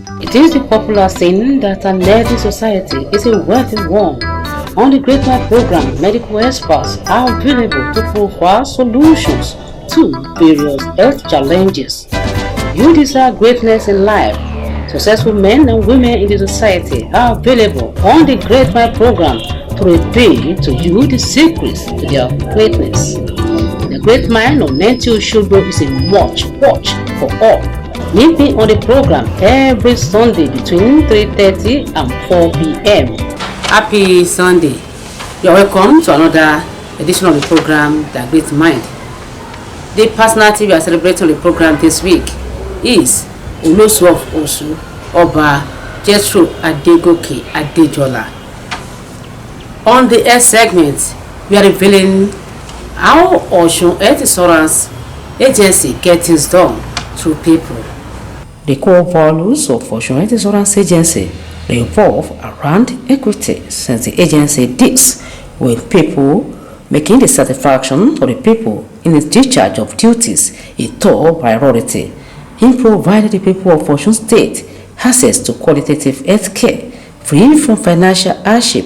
It is the popular saying that a healthy society is a wealthy one. On the Great Mind program, medical experts are available to provide solutions to various health challenges. You desire greatness in life. Successful men and women in the society are available on the Great Mind program to reveal to you the secrets to their greatness. The Great Mind of Nancy Oshogbo is a watch for all. Meet me on the program every Sunday between 3:30 and 4 p.m. Happy Sunday. You're welcome to another edition of the program, The Great Mind. The personality we are celebrating on the program this week is Olosu of Osu, Oba Jethro Adegoke Adejola. On the health segment, we are revealing how Osun Health Insurance Agency gets things done through people. The core values of Osun Health Insurance Agency revolve around equity, since the agency deals with people, making the satisfaction of the people in its discharge of duties a top priority. In providing the people of Osun State access to qualitative health care free from financial hardship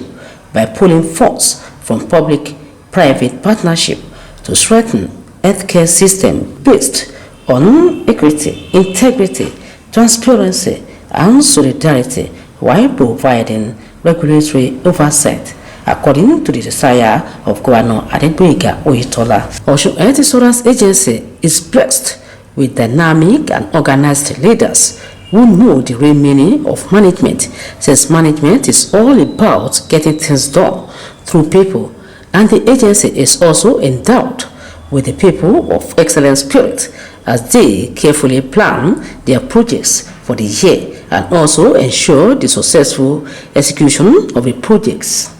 by pooling funds from public-private partnership to strengthen healthcare system based on equity, integrity, transparency, and solidarity, while providing regulatory oversight according to the desire of Governor Adegboyega Oyetola. Osun Health Insurance Agency is blessed with dynamic and organized leaders who know the real meaning of management, since management is all about getting things done through people, and the agency is also endowed with the people of excellent spirit as they carefully plan their projects for the year and also ensure the successful execution of the projects.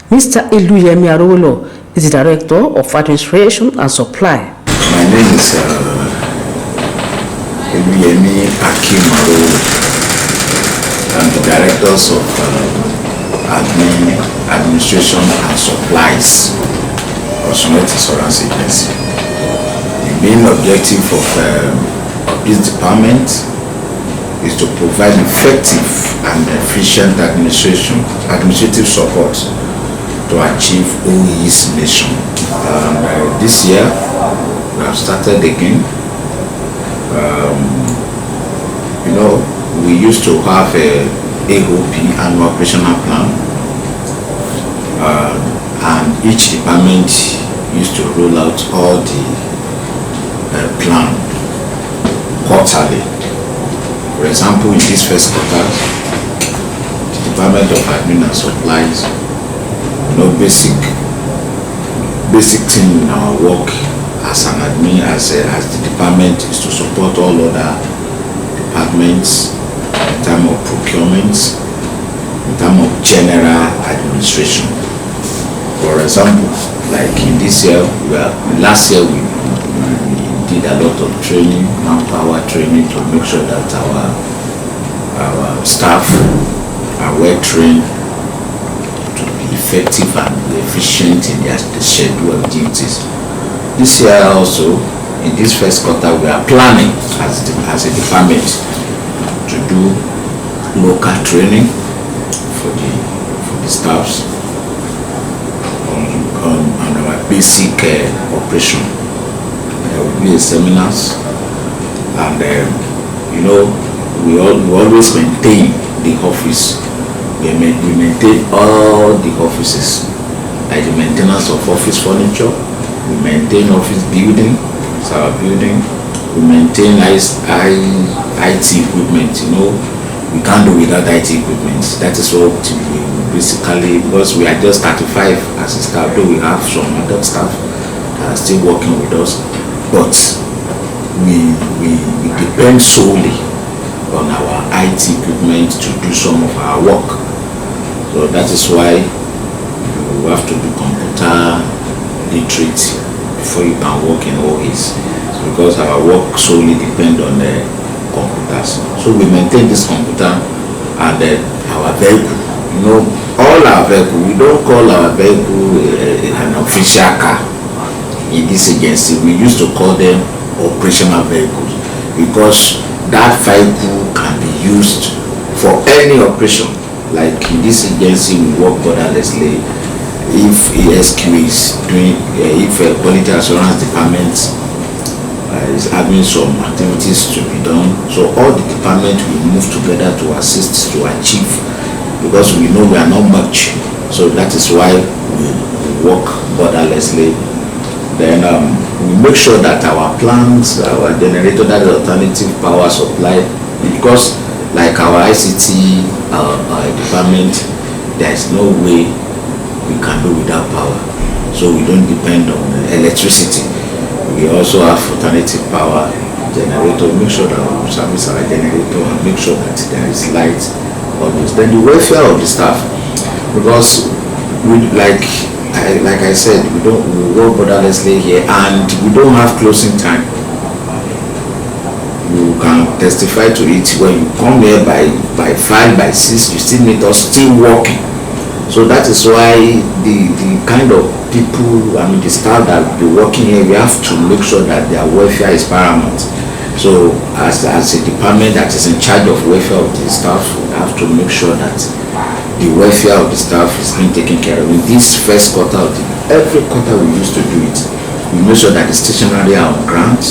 Mr. Iluyemi Arowolo is the Director of Administration and Supply. My name is Iluyemi Akim Arowolo. I'm the Director of Administration and Supplies of Osun Health Insurance Agency. The main objective of this department is to provide effective and efficient administrative support to achieve OE's mission. This year, we have started again. We used to have a AOP, annual operational plan, and each department used to roll out all the plan quarterly. For example, in this first quarter, the Department of Admin and Supplies, basic thing in our work as an admin, as the department, is to support all other departments in terms of procurement, in terms of general administration. For example, like in this year, last year we did a lot of training, manpower training, to make sure that our staff are well trained to be effective and efficient in their schedule of duties. This year also, in this first quarter, we are planning as a department to do local training for the staffs on our basic operation. There will be seminars, and we always maintain the office. We maintain all the offices, like the maintenance of office furniture. We maintain office building, it's our building. We maintain IT equipment. We can't do without IT equipment. That is what we basically, because we are just 35 as a staff, though we have some adult staff that are still working with us, but we depend solely on our IT equipment to do some of our work. So that is why you have to be computer literate before you can work in OEs, because our work solely depends on the computers. So we maintain this computer and our vehicle. All our vehicle, we don't call our vehicle an official car in this agency. We used to call them operational vehicles, because that vehicle can be used for any operation. Like in this agency, we work borderlessly. If ESQ is doing, if a quality assurance department is having some activities to be done, so all the departments will move together to assist to achieve, because we know we are not much, so that is why we work borderlessly. Then we make sure that our plants, our generator, that is alternative power supply, because like our ICT department, there is no way we can do without power, so we don't depend on electricity. We also have alternative power generator. Make sure that we service our generator and make sure that there is light always. Then the welfare of the staff, because we like I said, we work borderlessly here and we don't have closing time. You can testify to it. When you come here by 5, by 6, you still need us still working. So that is why the kind of people, I mean the staff that will be working here, we have to make sure that their welfare is paramount. So as a department that is in charge of welfare of the staff, we have to make sure that the welfare of the staff is being taken care of. In this first quarter of every quarter we used to do it, we make sure that the stationery are on ground,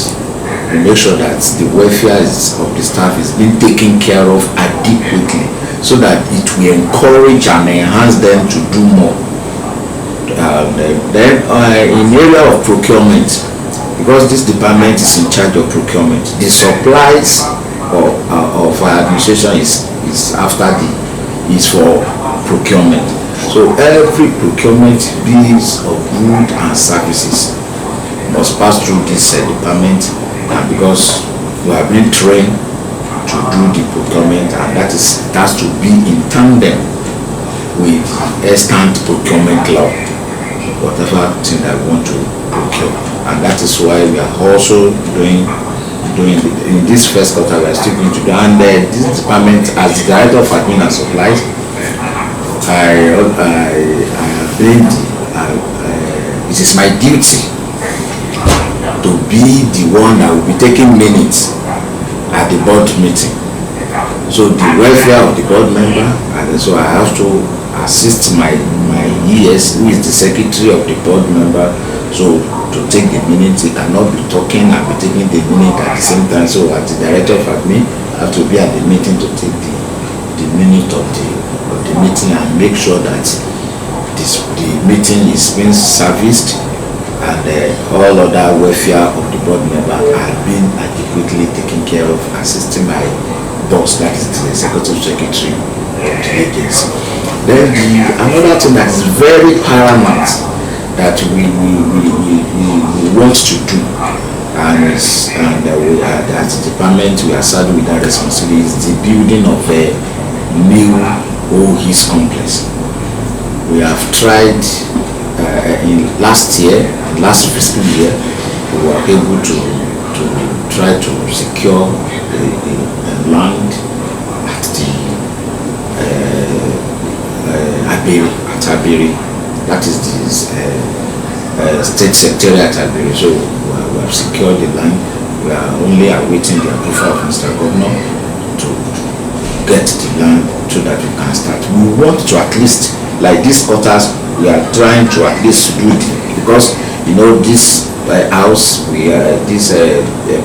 we make sure that the welfare of the staff is being taken care of adequately, so that it will encourage and enhance them to do more. Then in area of procurement, because this department is in charge of procurement, the supplies of our administration is for procurement. So every procurement bills of goods and services must pass through this department, and because we have been trained to do the procurement, and that has to be in tandem with extant procurement law, whatever thing that we want to procure. And that is why we are also doing in this first quarter, we are still going to do. And this department, as the director of admin and supplies, it is my duty to be the one that will be taking minutes at the board meeting. So the welfare of the board member, and so I have to assist my ES, who is the secretary of the board member, so to take the minutes. He cannot be talking and be taking the minute at the same time. So as the director of admin, I have to be at the meeting to take the minute of the meeting and make sure that the meeting is being serviced, and all other welfare of the board member are being adequately taken care of, assisting my boss, that is the executive secretary of the agency. Then another thing that is very paramount that we want to do, and we are, as a department, we are saddled with that responsibility, is the building of a new OHIS complex. We have tried in last fiscal year, we were able to try to secure the land at the Abiri. That is the state secretariat at Abiri. So we have secured the land. We are only awaiting the approval of Mr. Governor to get the land so that we can start. We want to at least, like these quarters, we are trying to at least do because this house, this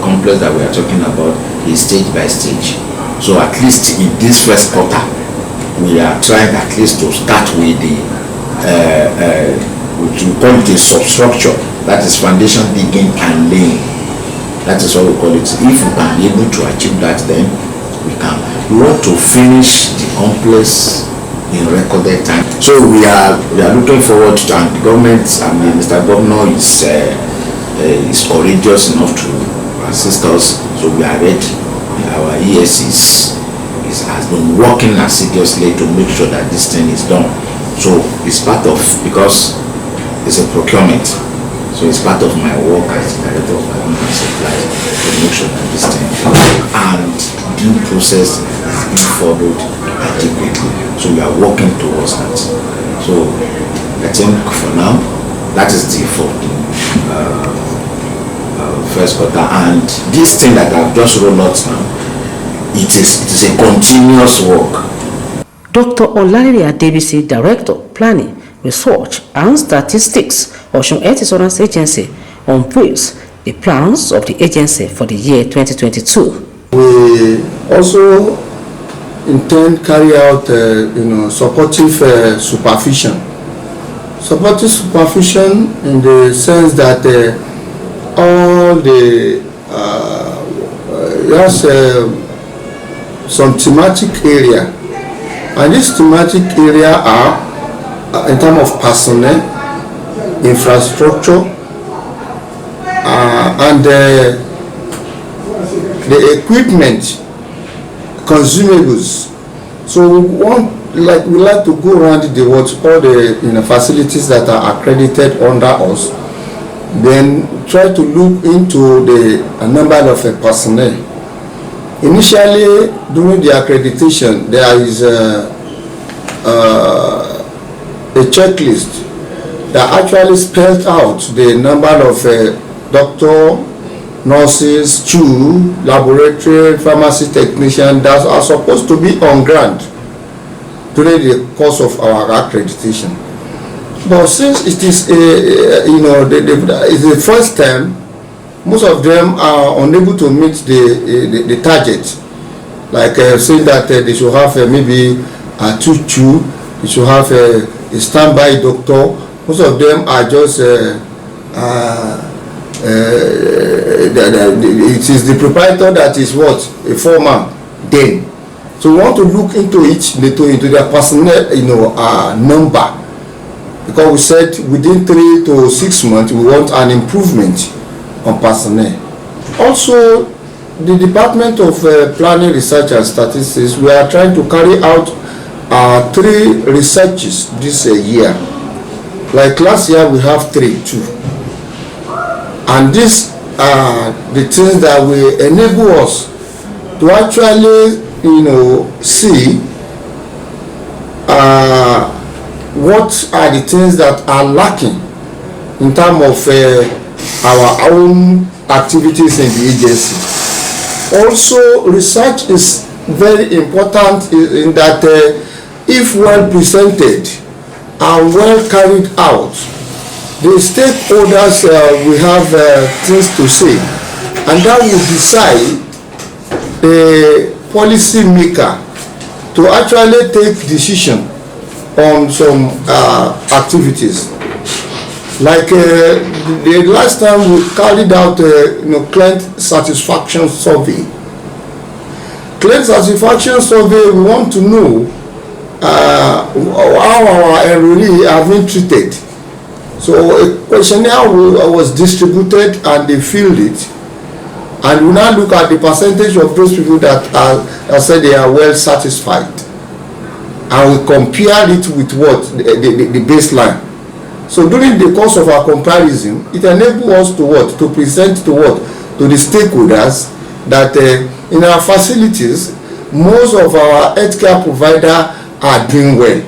complex that we are talking about is stage by stage. So at least in this first quarter, we are trying at least to start with the which we call it a substructure, that is foundation digging and laying. That is what we call it. If we can be able to achieve that, then we want to finish the complex in recorded time. So we are looking forward to, and the government, Mr. Governor is courageous enough to assist us. So we are ready. Our ES has been working assiduously to make sure that this thing is done. So it's part of, because it's a procurement, so it's part of my work as director of admin and supply to make sure that this thing and due process is being followed adequately. So we are working towards that. So I think for now, that is the first quarter. And this thing that I've just rolled out now it is a continuous work. Dr. Olalere Adebisi, Director, Planning, Research and Statistics, Osun Health Insurance Agency, unveils the plans of the agency for the year 2022. We also intend to carry out, supportive supervision. Supportive supervision in the sense that all the some thematic area, and this thematic area are in terms of personnel, infrastructure, and the equipment, consumables. So we like to go around the world, all the facilities that are accredited under us, then try to look into the number of personnel. Initially, during the accreditation, there is a checklist that actually spells out the number of doctor, nurses, laboratory, pharmacy technicians that are supposed to be on ground during the course of our accreditation. But since it is it's the first time, most of them are unable to meet the target. Like saying that they should have maybe a they should have a standby doctor. Most of them are just it is the proprietor that is what a foreman then. So we want to look into it, into their personnel number, because we said within 3 to 6 months we want an improvement on personnel. Also, the Department of Planning, Research and Statistics, we are trying to carry out 3 researches this year. Like last year we have 3 too, and these are the things that will enable us to actually see what are the things that are lacking in terms of our own activities in the agency. Also, research is very important in that if well presented and well carried out, the stakeholders will have things to say, and that will decide the policy maker to actually take decision on some activities. Like the last time we carried out client satisfaction survey. Client satisfaction survey, we want to know how our enrollees have been treated. So a questionnaire was distributed and they filled it, and we now look at the percentage of those people that said they are well satisfied, and we compare it with what the baseline. So during the course of our comparison, it enables us to present to the stakeholders that in our facilities, most of our healthcare providers are doing well,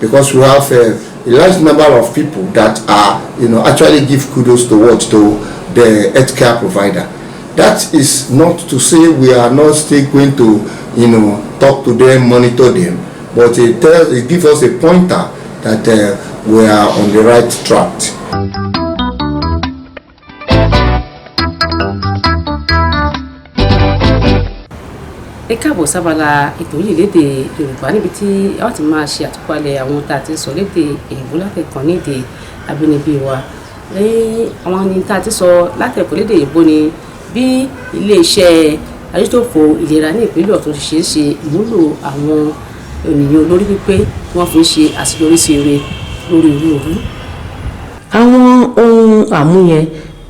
because we have a large number of people that are actually give kudos to the healthcare provider. That is not to say we are not still going to talk to them, monitor them, but it gives us a pointer that we are on the right track. Ẹ káàbọ̀ sábàlá ètò yìí lédè Yorùbá, níbi tí a ti máa ṣe àtúpalẹ̀ àwọn tá a ti sọ lédè Èyìnbó látẹ̀kàn ní èdè abínibí wa. Àwọn ní tá a ti sọ látẹ̀kàn lédè Èyìnbó ni bí ilé-iṣẹ́ adójútòfò ìlera ní ìpínlẹ̀ Ọ̀ṣun ṣe ìmúlò àwọn ènìyàn olórí pípé wọ́n fi ń ṣe àṣeyọrí sí eré lórí onírúurú. Àwọn ohun àmúyẹ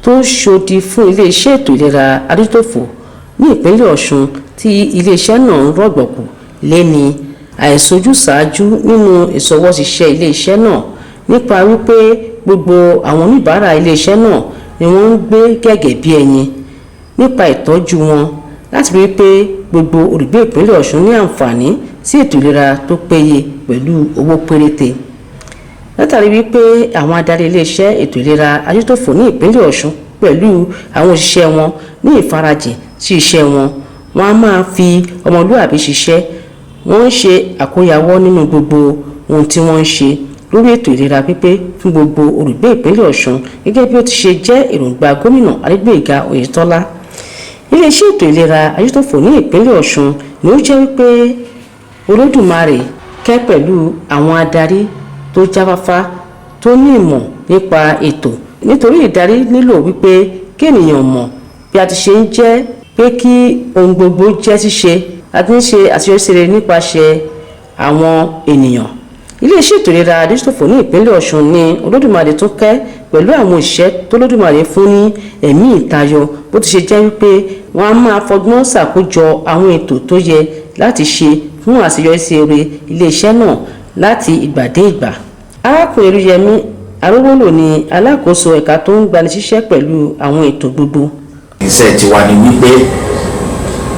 tó ṣòdì fún ilé-iṣẹ́ ètò ìlera adójútòfò ní ìpínlẹ̀ Ọ̀ṣun tí ilé-iṣẹ́ náà ń rọ̀gbọ̀kú lẹ́ni àìsojúsàájú nínú ìṣọwọ́ṣiṣẹ́ ilé-iṣẹ́ náà, nípa wípé gbogbo àwọn oníbàárà ilé-iṣẹ́ náà ni wọ́n ń gbé gẹ́gẹ́ bí ẹyin, nípa ìtọ́jú wọn láti rí pé gbogbo olùgbé ìpínlẹ̀ Ọ̀ṣun ní àǹfààní sí ètò ìlera tó péye pẹ̀lú owó péréte. Látàrí wípé àwọn adarí ilé-iṣẹ́ ètò ìlera adójútòfò ní ìpínlẹ̀ Ọ̀ṣun pẹ̀lú àwọn òṣìṣẹ́ wọn ní ìfarajìn sí iṣẹ́ wọn, wọ́n á máa fi ọmọlúwàbí ṣiṣẹ́, wọ́n ń ṣe àkóyawọ́ nínú gbogbo ohun tí wọ́n ń ṣe lórí ètò ìlera pípé fún gbogbo olùgbé ìpínlẹ̀ Ọ̀ṣun gẹ́gẹ́ bí ó ti ṣe jẹ́ èròǹgbà gómìnà Adégbóyèga Oyètọ́lá. Iléeṣẹ́ ètò ìlera Ayétòfò ní ìpínlẹ̀ Ọ̀ṣun ni ó jẹ́ wípé Olódùmarè kẹ́ pẹ̀lú àwọn adarí tó jáfáfá tó ní ìmọ̀ nípa ètò, nítorí ìdarí nílò wípé kí ènìyàn mọ̀ bí a ti ṣe ń jẹ́ pé kí ohun gbogbo jẹ́ ṣíṣe, a ti ń ṣe àṣeyọrí nípasẹ̀ àwọn ènìyàn. Iléeṣẹ́ ètò ìlera Ayétòfò ní ìpínlẹ̀ Ọ̀ṣun ni Olódùmarè tún kẹ́ pẹ̀lú àwọn òṣìṣẹ́ tó Olódùmarè fún ní ẹ̀mí ìtayọ, bó ti ṣe jẹ́ wípé wọ́n á máa fọgbọ́n ṣàkójọ àwọn ètò tó yẹ láti ṣe fún àṣeyọrí iléeṣẹ́ náà láti ìgbà dé ìgbà. Arákùnrin Olúyẹmí Arówólò ni alákòóso ẹ̀ka tó ń gbani síṣẹ́ pẹ̀lú àwọn ètò gbogbo. Iṣẹ́ tiwa ni wípé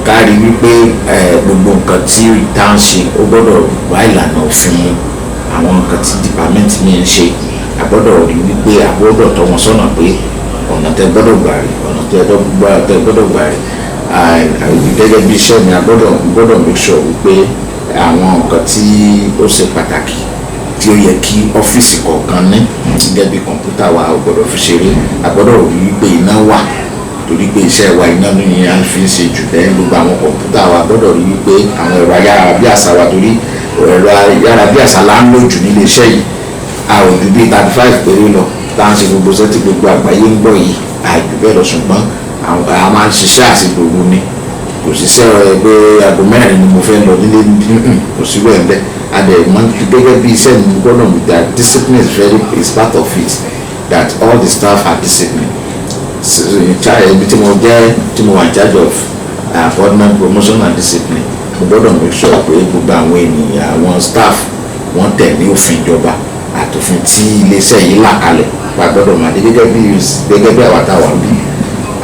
ká rí wípé gbogbo nǹkan tí tá ń ṣe ó gbọ́dọ̀ wá ìlànà òfin mu. Àwọn nǹkan tí department mi ń ṣe a gbọ́dọ̀ rí wípé a gbọ́dọ̀ tọ́ wọn sọ́nà pé ọ̀nà tẹ́ gbọ́dọ̀ gbà rí, ọ̀nà tẹ́ gbọ́dọ̀ gbà rí. Gẹ́gẹ́ bí iṣẹ́ mi a gbọ́dọ̀ make sure wípé àwọn nǹkan tí ó ṣe pàtàkì tí ó yẹ kí ọ́fíìsì kọ̀ọ̀kan ní gẹ́gẹ́ bí kọ̀ǹpútà wa ò gbọ́dọ̀ fi ṣeré, a gbọ́dọ̀ rí wípé iná wà, torí pé iṣẹ́ wa iná ní à ń fi ṣe jù lẹ́yìn gbogbo àwọn kọ̀ǹpútà wa gbọ́dọ̀ rí wípé àwọn ẹ̀rọ ayárabíàṣá wa, torí ẹ̀rọ ayárabíàṣá la ń lò jù nílé iṣẹ́ yìí, a ò ju bíi 35 péré lọ tá à ń ṣe gbogbo sẹ́tì gbogbo àgbáyé ń gbọ́ yìí, àjù bẹ́ẹ̀ lọ, ṣùgbọ́n a máa ń ṣiṣẹ́ àṣegbòrò ni, kò ṣiṣẹ́ pé aago mẹ́rin ni mo fẹ́ lọ nílé, kò sí wẹ̀ ńbẹ́. Adẹ̀mọ́ gẹ́gẹ́ bí iṣẹ́ mi gbọ́dọ̀ mi that discipline is part of it, that all the staff are disciplined. Ibi tí mo wà in charge of appointment, promotion and discipline, mo gbọ́dọ̀ make sure pé gbogbo àwọn ènìyàn, àwọn staff wọ́n tẹ̀lé òfin ìjọba àtòfin tí iléeṣẹ́ yìí là kalẹ̀. Pa gbọ́dọ̀ máa dé gẹ́gẹ́ bí àwa táwa bí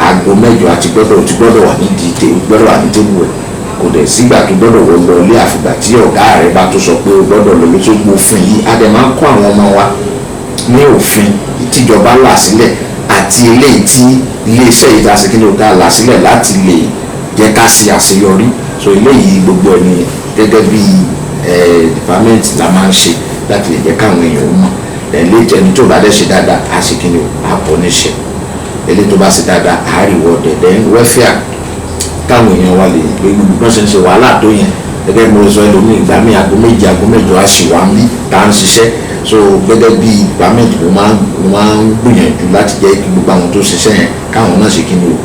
aago 8 àti gbọ́dọ̀ wà ní dìde, gbọ́dọ̀ wà ní tébù rẹ̀, kò dẹ̀ sígbà tó gbọ́dọ̀ wọ lọ ilé àfìgbà tí ọ̀gá rẹ̀ bá tó sọ pé o gbọ́dọ̀ lọ lóṣù gbó òfin yìí. A dẹ̀ máa ń kọ́ àwọn ọmọ wa ní òfin tíjọba là sílẹ̀ àti eléyìí tí iléeṣẹ́ ìdásíkílẹ̀ ọ̀gá là sílẹ̀ láti lè jẹ́ ká ṣe àṣeyọrí. So eléyìí gbogbo ẹni gẹ́gẹ́ bí department la máa ń ṣe láti lè jẹ́ káwọn èèyàn mọ̀. Ẹ̀lẹ́jẹ̀ ẹni tó bá dẹ̀ ṣe dáadáa á ṣe kí ni o, á pọ̀ níṣẹ́. Eléyìí tó bá ṣe dáadáa á rí wọ́ọ̀dẹ̀. Then welfare káwọn èèyàn wa lè gbé gbogbo bọ́n ṣe ń ṣe wàhálà tó yẹn, gẹ́gẹ́ bí mo sọ ẹlòmíì ìgbà míì aago 7 aago 8 á ṣì wá ń bí tá à ń ṣiṣẹ́. So gẹ́gẹ́ bí department mo máa ń gbìyànjú láti jẹ́ kí gbogbo àwọn tó ṣiṣẹ́ yẹn káwọn náà ṣe kí ni o,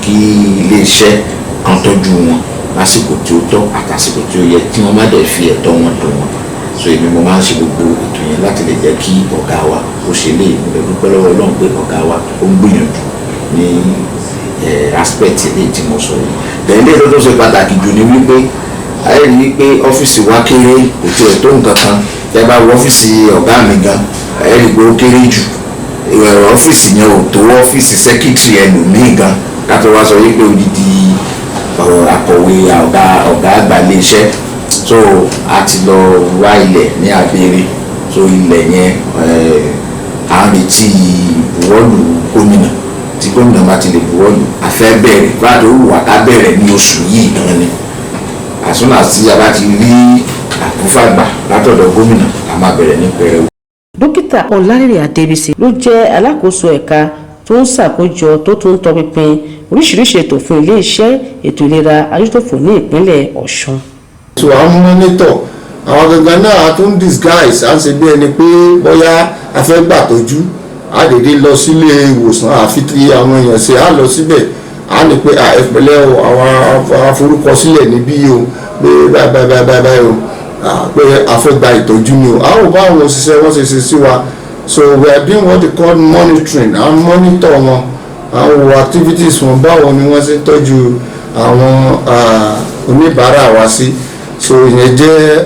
kí iléeṣẹ́ kan tọ́jú wọn lásìkò tí ó tọ́ àtàsìkò tí ó yẹ, tí wọ́n má dẹ̀ fi ẹ̀tọ́ wọn dùn wọn. So èmi mo máa ń ṣe gbogbo ètò yẹn láti lè jẹ́ kí ọ̀gá wa ó ṣe lè dúpẹ́ lọ́wọ́ Ọlọ́run pé ọ̀gá wa ó ń gbìyànjú ní aspect eléyìí tí mo sọ yìí. Then ilé tó ṣe pàtàkì jù ni wípé a rí wípé ọ́fíìsì wa kéré, kò tiẹ̀ tó nǹkan kan. Tẹ́ bá wo ọ́fíìsì ọ̀gá mi gan, ẹ rí pé ó kéré jù. Ọ́fíìsì yẹn ò tó ọ́fíìsì sẹ́kítírì ẹlòmíì gan, ká tó wá sọ wípé odidi akọ̀wé ọ̀gá àgbà iléeṣẹ́. So a ti lọ wá ilẹ̀ ní Abẹ́rẹ́, so ilẹ̀ yẹn à ń retí ìbuwọ́lù gómìnà, tí gómìnà bá ti lè buwọ́lù a fẹ́ bẹ̀rẹ̀, báyìí ó wà ká bẹ̀rẹ̀ ní oṣù yìí gan ni. Àsúnà tí a bá ti rí àkúfàgbà látọ̀dọ̀ gómìnà a máa bẹ̀rẹ̀ ní pẹrẹu. Dókítà Ọlárẹ̀rẹ̀ Adébísí ló jẹ́ alákòóso ẹ̀ka tó ń ṣàkójọ tó tún ń tọpinpin oríṣiríṣi ètò fún iléeṣẹ́ ètò ìlera Ayétòfò ní ìpínlẹ̀ Ọ̀ṣun. So àwọn mọ́nítọ̀ àwọn gangan náà tún disguise à ń ṣe bí ẹni pé bóyá a fẹ́ gbàtọ́jú a dédé lọ sílé ìwòsàn àfi tí àwọn èèyàn ṣe á lọ síbẹ̀ á ní pé ẹ̀pẹ̀lẹ́ o àwọn aforúkọsílẹ̀ níbí o pé báyìí o pé a fẹ́ gba ìtọ́jú ni o àwọn bá àwọn òṣìṣẹ́ wọn ṣe sí wa. So we are doing what they call monitoring, à ń monitor wọn, àwọn activities wọn, báwo ni wọ́n ṣe ń tọ́jú àwọn oníbàárà wa sí. So ìyẹn jẹ́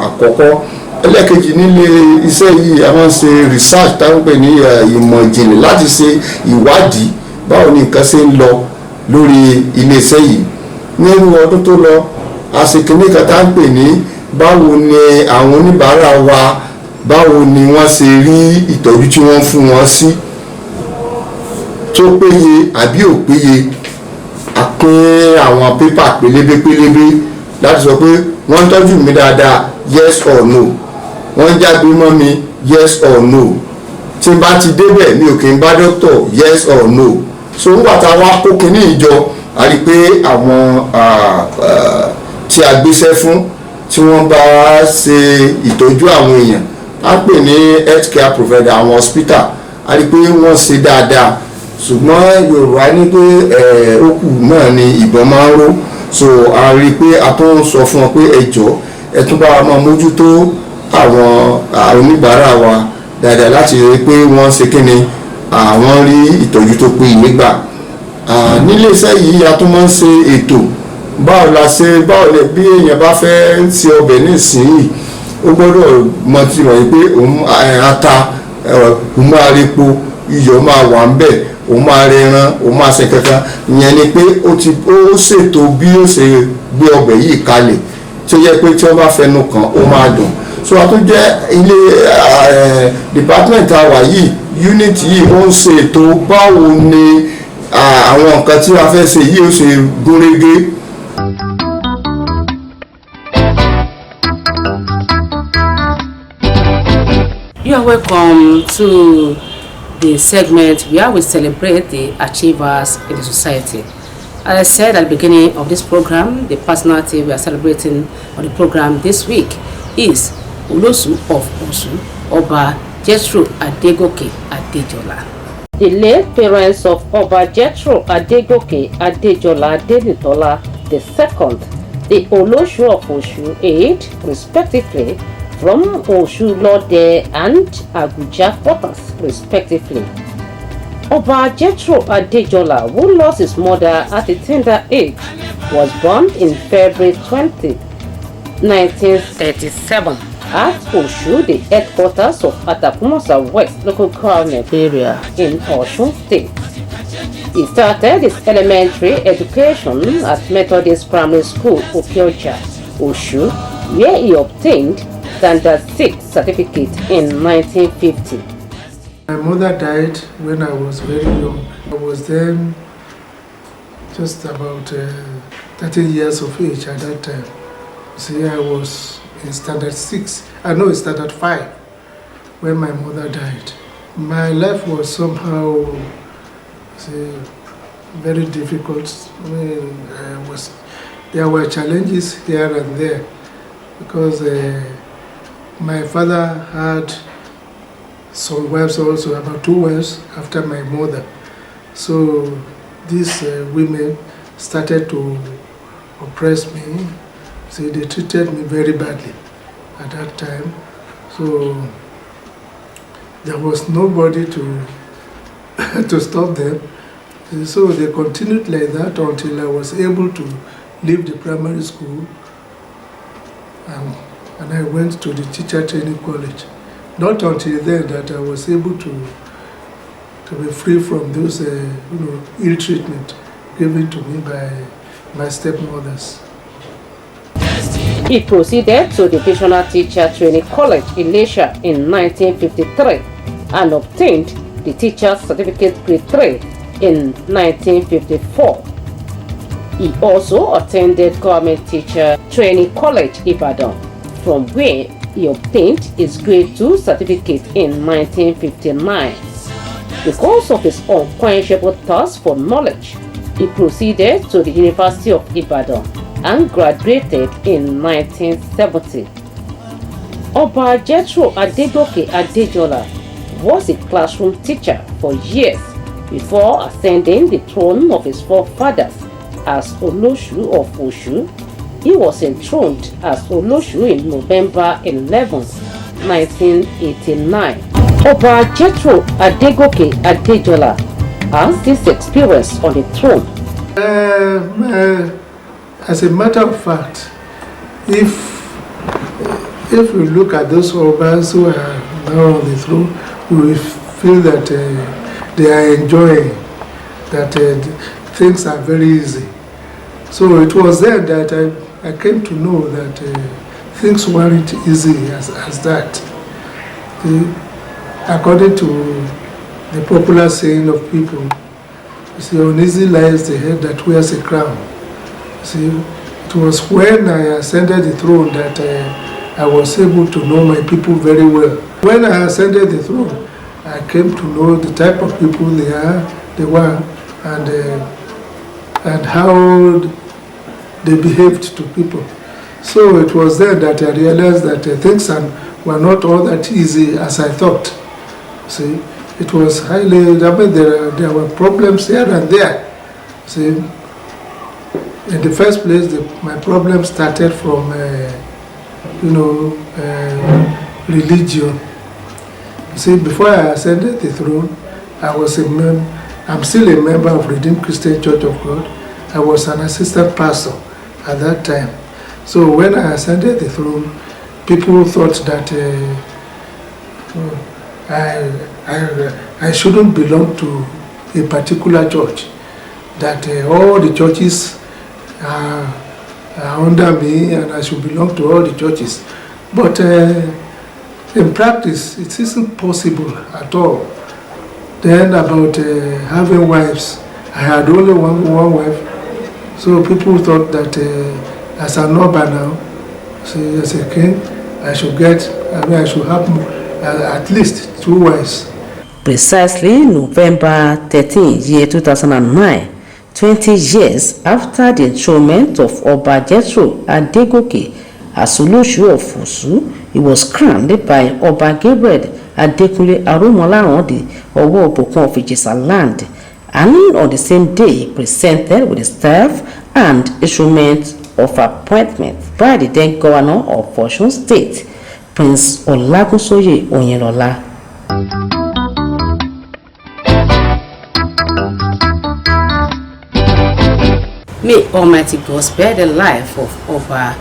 àkọ́kọ́. Ẹlẹ́kejì nílé iṣẹ́ yìí a máa ń ṣe research táwọn pè ní ìmọ̀ ìjìnlẹ̀ láti ṣe ìwádìí báwo ni nǹkan ṣe ń lọ lórí iléeṣẹ́ yìí. Nínú ọdún tó lọ a ṣe kìíní kan tá ń pè ní báwo ni àwọn oníbàárà wa báwo ni wọ́n ṣe rí ìtọ́jú tí wọ́n fún wọn sí, tó péye àbí ò péye. A pín àwọn àwọn pépà pélébépélébé láti sọ pé wọ́n ń tọ́jú mi dáadáa yes or no, wọ́n ń jágbe mọ́ mi yes or no, tí n bá ti débẹ̀ mi ò kí n bá dókítà yes or no. So nígbà tá a wá kó kinní ìjọ a rí i pé àwọn tí a gbéṣẹ́ fún tí wọ́n bá ṣe ìtọ́jú àwọn èèyàn a pè ní health care provider àwọn hospital a rí i pé wọ́n ṣe dáadáa, ṣùgbọ́n Yorùbá ní pé òkú náà ni ìbọn máa ń ró. So a rí i pé a tó ń sọ fún wọn pé ẹ jọ̀ọ́ ẹ tún bá wa máa mójútó àwọn oníbàárà wa dáadáa láti rí i pé wọ́n ṣe kíni àwọn rí ìtọ́jú tó péye nígbà. Nílé iṣẹ́ yìí a tún máa ń ṣe ètò báwo lè bí èèyàn bá fẹ́ ṣe ọbẹ̀ nísìnyí ó gbọ́dọ̀ mọ ti wọ̀nyí pé òun ata òun máa rí epo iyọ̀ máa wà ń bẹ̀, òun máa rẹran, òun máa ṣe kankan. Ìyẹn ni pé ó ṣètò bí ó ṣe gbé ọbẹ̀ yìí kalẹ̀ tí ó yẹ pé tí wọ́n bá fẹnu kàn ó máa dùn. So a tún jẹ́ ilé department àwa yìí unit yìí ó ń ṣe ètò báwo ni àwọn nǹkan tí a fẹ́ ṣe yìí ó ṣe gúnrégé. You are welcome to the segment where we celebrate the achievers in the society. As I said at the beginning of this program, the personality we are celebrating on the program this week is Olosu of Osu, Oba Jethro Adegoke Adejola. The late parents of Oba Jethro Adegoke Adejola Adenitola II, the Olosu of Osu, aged respectively from Osu Lode and Abuja quarters respectively. Oba Jethro Adejola, who lost his mother at a tender age, was born in February 20, 1937 at Osu, the headquarters of Atakumosa West local government area in Osun State. He started his elementary education at Methodist Primary School, Okioja, Osu, where he obtained Standard 6 certificate in 1950. My mother died when I was very young. I was then just about 13 years of age at that time. See, I was in Standard 6, Standard 5 when my mother died. My life was somehow very difficult. There were challenges here and there because my father had some wives also, about 2 wives after my mother. So these women started to oppress me. See, they treated me very badly at that time. So there was nobody to stop them. So they continued like that until I was able to leave the primary school, and I went to the teacher training college. Not until then that I was able to be free from those ill treatment given to me by my stepmothers. He proceeded to the Divisional Teacher Training College in Ilesha in 1953 and obtained the Teacher's Certificate Grade 3 in 1954. He also attended Government Teacher Training College, Ibadan, from where he obtained his Grade 2 certificate in 1959. Because of his unquenchable thirst for knowledge, he proceeded to the University of Ibadan and graduated in 1970. Oba Jethro Adegoke Adejola was a classroom teacher for years before ascending the throne of his forefathers as Olosu of Osu. He was enthroned as Olosu in November 11, 1989. Oba Jethro Adegoke Adejola has this experience on the throne. As a matter of fact, if we look at those Obas who are now on the throne, we will feel that they are enjoying, that things are very easy. So it was then that I came to know that things weren't easy as that. According to the popular saying of people, you see, uneasy lies the head that wears a crown. See, it was when I ascended the throne that I was able to know my people very well. When I ascended the throne, I came to know the type of people they were, and how they behaved to people. So it was then that I realized that things were not all that easy as I thought. See, it was highly, I mean, there were problems here and there. See, in the first place, my problem started from, religion. See, before I ascended the throne, I'm still a member of Redeemed Christian Church of God. I was an assistant pastor at that time. So when I ascended the throne, people thought that I shouldn't belong to a particular church, that all the churches are under me and I should belong to all the churches. But in practice, it isn't possible at all. Then about having wives, I had only one wife. So people thought that as an urban now, see, as a king, I should have at least 2 wives. Precisely November 13, year 2009, 20 years after the enthronement of Oba Jethro Adegoke as Oloshu of Osu, he was crowned by Oba Gabriel Adekunle Aromolaran, the Owo Obokun of Ijesa land, and on the same day presented with the staff and instrument of appointment by the then governor of Osun State, Prince Olagunsoye Oyinlola. May Almighty God spare the life of Oba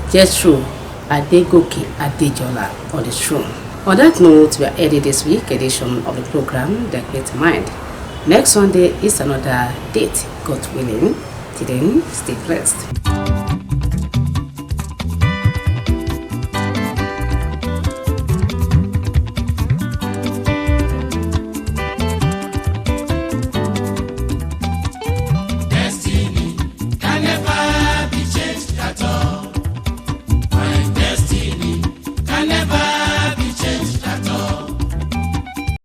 Jethro Adegoke Adejola on the throne. On that note, we are ending this week's edition of the program, The Great Mind. Next Sunday is another date, God willing. Till then, stay blessed.